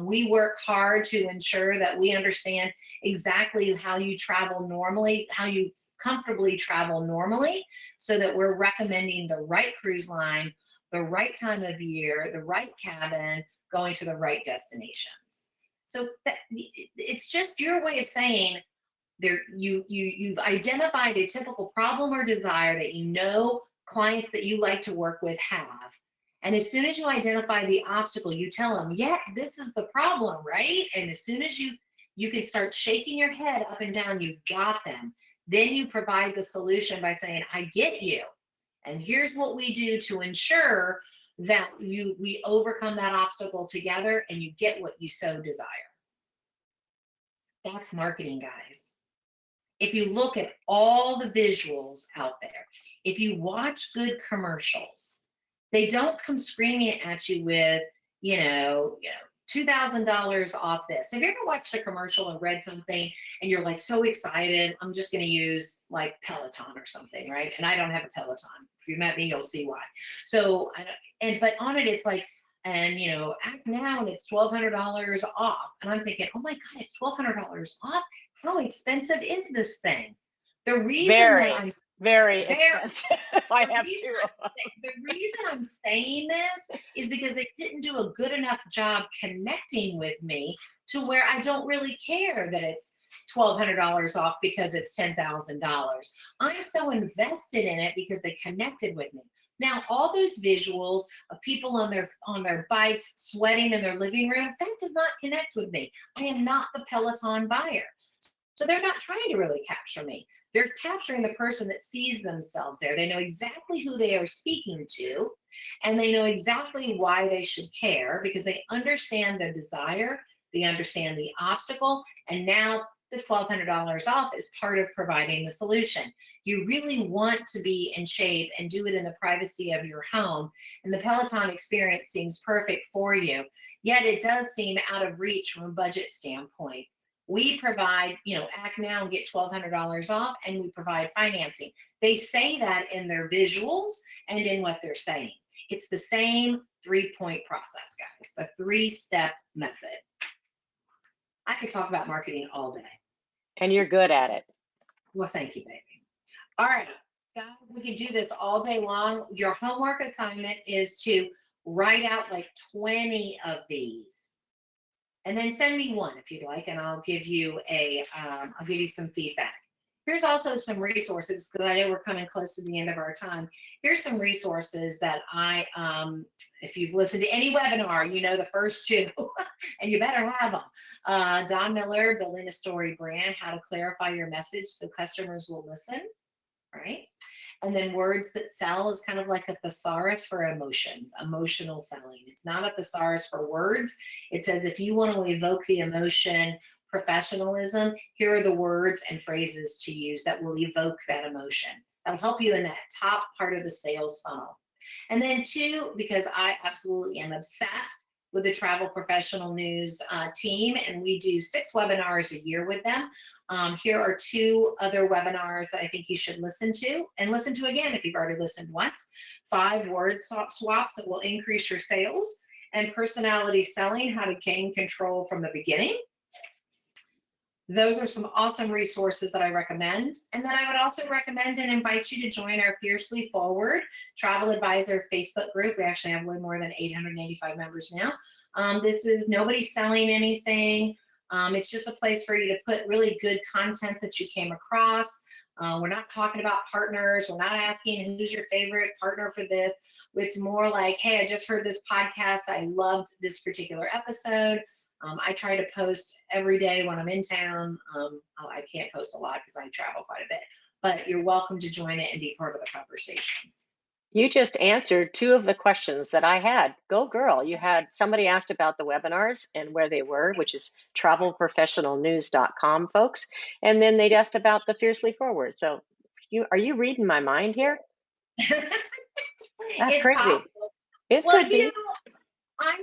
We work hard to ensure that we understand exactly how you travel normally, how you comfortably travel normally, so that we're recommending the right cruise line, the right time of year, the right cabin, going to the right destinations. So it's just your way of saying you've identified a typical problem or desire that you know clients that you like to work with have. And as soon as you identify the obstacle, you tell them, yeah, this is the problem, right? And as soon as you can start shaking your head up and down, you've got them. Then you provide the solution by saying, I get you. And here's what we do to ensure that we overcome that obstacle together and you get what you so desire. That's marketing, guys. If you look at all the visuals out there, if you watch good commercials, they don't come screaming at you with, $2,000 off this. Have you ever watched a commercial and read something and you're like so excited? I'm just going to use like Peloton or something, right? And I don't have a Peloton. If you met me, you'll see why. So, but on it, it's like, and act now and it's $1,200 off. And I'm thinking, oh my God, it's $1,200 off. How expensive is this thing? The reason that Very. I'm Very Very. expensive. I The have reason two of them. the reason I'm saying this is because they didn't do a good enough job connecting with me to where I don't really care that it's $1,200 off because it's $10,000. I'm so invested in it because they connected with me. Now, all those visuals of people on their bikes sweating in their living room, that does not connect with me. I am not the Peloton buyer. So they're not trying to really capture me. They're capturing the person that sees themselves there. They know exactly who they are speaking to, and they know exactly why they should care because they understand their desire, they understand the obstacle, and now the $1,200 off is part of providing the solution. You really want to be in shape and do it in the privacy of your home, and the Peloton experience seems perfect for you, yet it does seem out of reach from a budget standpoint. We provide, act now and get $1,200 off, and we provide financing. They say that in their visuals and in what they're saying. It's the same 3-point process, guys, the 3-step method. I could talk about marketing all day. And you're good at it. Well, thank you, baby. All right, guys, we can do this all day long. Your homework assignment is to write out like 20 of these. And then send me one if you'd like, and I'll give you some feedback. Here's also some resources because I know we're coming close to the end of our time. Here's some resources that if you've listened to any webinar, you know the first two, and you better have them. Don Miller, Building a Story Brand, How to Clarify Your Message so Customers Will Listen, right? And then Words That Sell is kind of like a thesaurus for emotions, emotional selling. It's not a thesaurus for words. It says if you want to evoke the emotion, professionalism, here are the words and phrases to use that will evoke that emotion. That'll help you in that top part of the sales funnel. And then 2, because I absolutely am obsessed with the Travel Professional News team, and we do 6 webinars a year with them. Here are 2 other webinars that I think you should listen to, and listen to again if you've already listened once. 5 word swaps that will increase your sales, and Personality Selling, How to Gain Control from the Beginning. Those are some awesome resources that I recommend. And then I would also recommend and invite you to join our Fiercely Forward Travel Advisor Facebook group. We actually have way more than 885 members now. This is nobody selling anything. It's just a place for you to put really good content that you came across. We're not talking about partners. We're not asking who's your favorite partner for this. It's more like, hey, I just heard this podcast. I loved this particular episode. I try to post every day when I'm in town. I can't post a lot because I travel quite a bit, but you're welcome to join it and be part of the conversation. You just answered 2 of the questions that I had. Go girl. You had somebody asked about the webinars and where they were, which is travelprofessionalnews.com, folks. And then they'd asked about the Fiercely Forward. So are you reading my mind here? That's It's crazy. possible. It Well, could be. I'm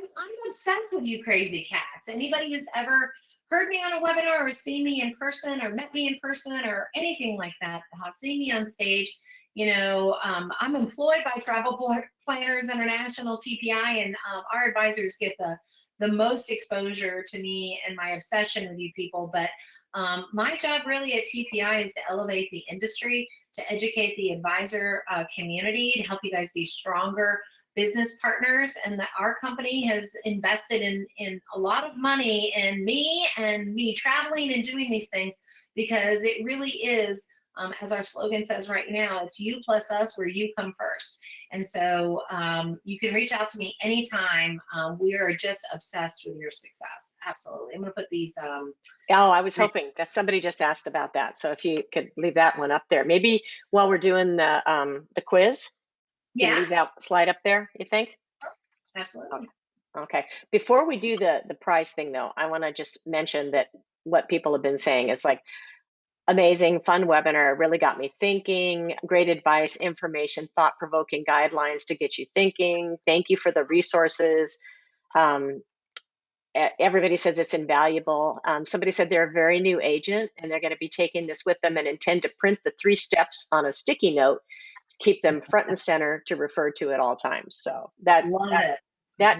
obsessed with you crazy cats. Anybody who's ever heard me on a webinar or seen me in person or met me in person or anything like that, seen me on stage, I'm employed by Travel Planners International, TPI, and our advisors get the most exposure to me and my obsession with you people. But my job really at TPI is to elevate the industry, to educate the advisor community, to help you guys be stronger business partners, and that our company has invested in a lot of money in me and me traveling and doing these things because it really is, as our slogan says right now, it's you plus us where you come first. And so you can reach out to me anytime. We are just obsessed with your success. Absolutely. I'm going to put these. Oh, I was hoping that somebody just asked about that. So if you could leave that one up there, maybe while we're doing the quiz. Can you leave that slide up there, you think? Absolutely. Okay. Before we do the prize thing, though, I want to just mention that what people have been saying is like amazing, fun webinar, really got me thinking, great advice, information, thought-provoking guidelines to get you thinking. Thank you for the resources. Everybody says it's invaluable. Somebody said they're a very new agent and they're going to be taking this with them and intend to print the 3 steps on a sticky note, keep them front and center to refer to at all times. So that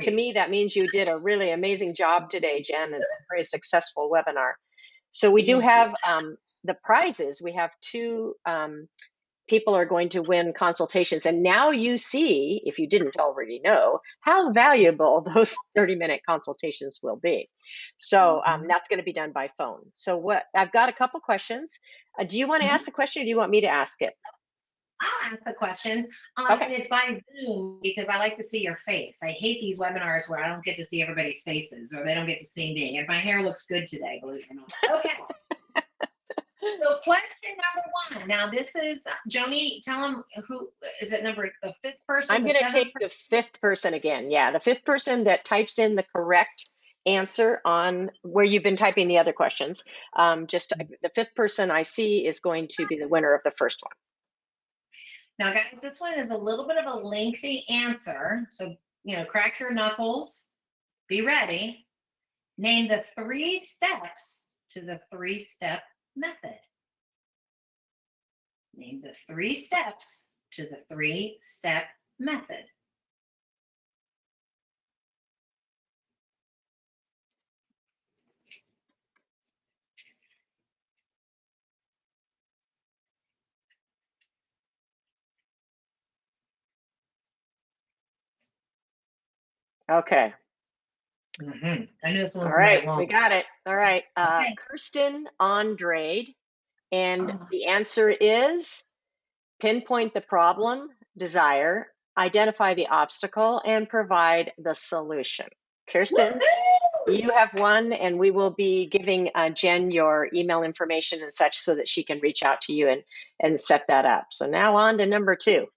to me, that means you did a really amazing job today, Jen. It's a very successful webinar. So we do have the prizes. We have 2 people are going to win consultations. And now you see, if you didn't already know, how valuable those 30-minute consultations will be. So that's going to be done by phone. So I've got a couple questions. Do you want to ask the question, or do you want me to ask it? I'll ask the questions. Okay. And it's by Zoom because I like to see your face. I hate these webinars where I don't get to see everybody's faces or they don't get to see me. And my hair looks good today, believe it or not. Okay. So question number 1. Now this is, Joni, tell them who, is it the 5th person? I'm going to take the 5th person again. Yeah, the 5th person that types in the correct answer on where you've been typing the other questions. The 5th person I see is going to be the winner of the first one. Now, guys, this one is a little bit of a lengthy answer. So, crack your knuckles. Be ready. Name the 3 steps to the 3-step method. Name the 3 steps to the 3-step method. Okay. I knew this one was All right, long. we got it. All right. Okay. Kirsten Andrade. And the answer is pinpoint the problem, desire, identify the obstacle, and provide the solution. Kirsten, you have won, and we will be giving Jen your email information and such so that she can reach out to you and set that up. So now on to number 2.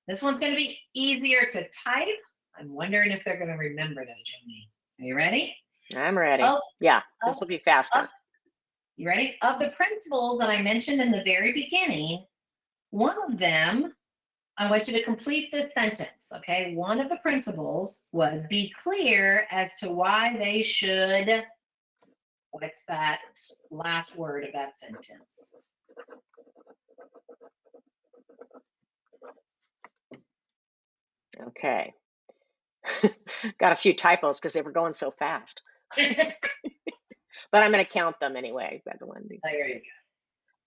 This one's going to be easier to type. I'm wondering if they're going to remember that, Joni. Are you ready? I'm ready. Yeah, this will be faster. You ready? Of the principles that I mentioned in the very beginning, one of them, I want you to complete this sentence, okay? One of the principles was be clear as to why they should, what's that last word of that sentence? Okay. Got a few typos because they were going so fast. But I'm going to count them anyway. There you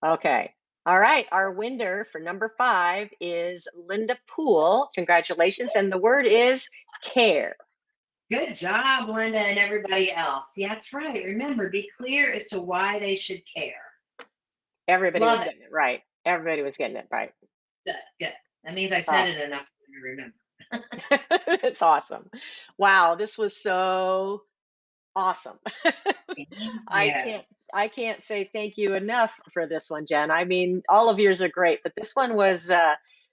go. Okay. All right. Our winner for number 5 is Linda Poole. Congratulations. And the word is care. Good job, Linda, and everybody else. Yeah, that's right. Remember, be clear as to why they should care. Everybody was getting it right. Everybody was getting it right. Good, good. That means I said it enough for you to remember. It's awesome. Wow, this was so awesome. I can't say thank you enough for this one, Jen. I mean, all of yours are great, but this one was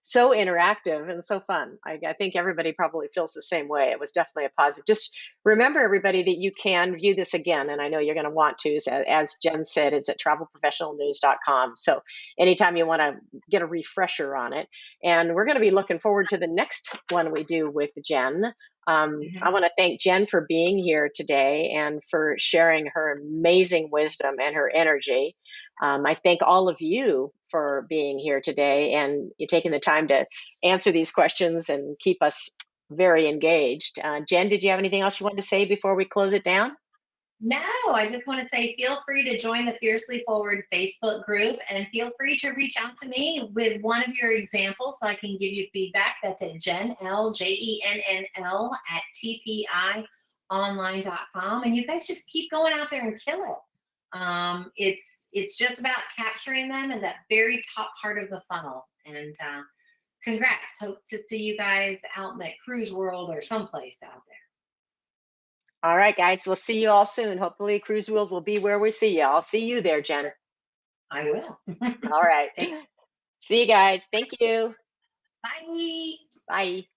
so interactive and so fun. I think everybody probably feels the same way. It was definitely a positive. Just remember, everybody, that you can view this again, and I know you're going to want to. As Jen said, it's at travelprofessionalnews.com. So anytime you want to get a refresher on it. And we're going to be looking forward to the next one we do with Jen. I want to thank Jen for being here today and for sharing her amazing wisdom and her energy. I thank all of you for being here today and you taking the time to answer these questions and keep us very engaged. Jen, did you have anything else you wanted to say before we close it down? No, I just want to say feel free to join the Fiercely Forward Facebook group and feel free to reach out to me with one of your examples so I can give you feedback. That's at JennL, JENNL at tpionline.com. And you guys just keep going out there and kill it. It's just about capturing them in that very top part of the funnel. And congrats. Hope to see you guys out in that cruise world or someplace out there. All right, guys, we'll see you all soon. Hopefully Cruise World will be where we see you. I'll see you there, Jen. I will. All right. See you guys. Thank you. Bye. Bye.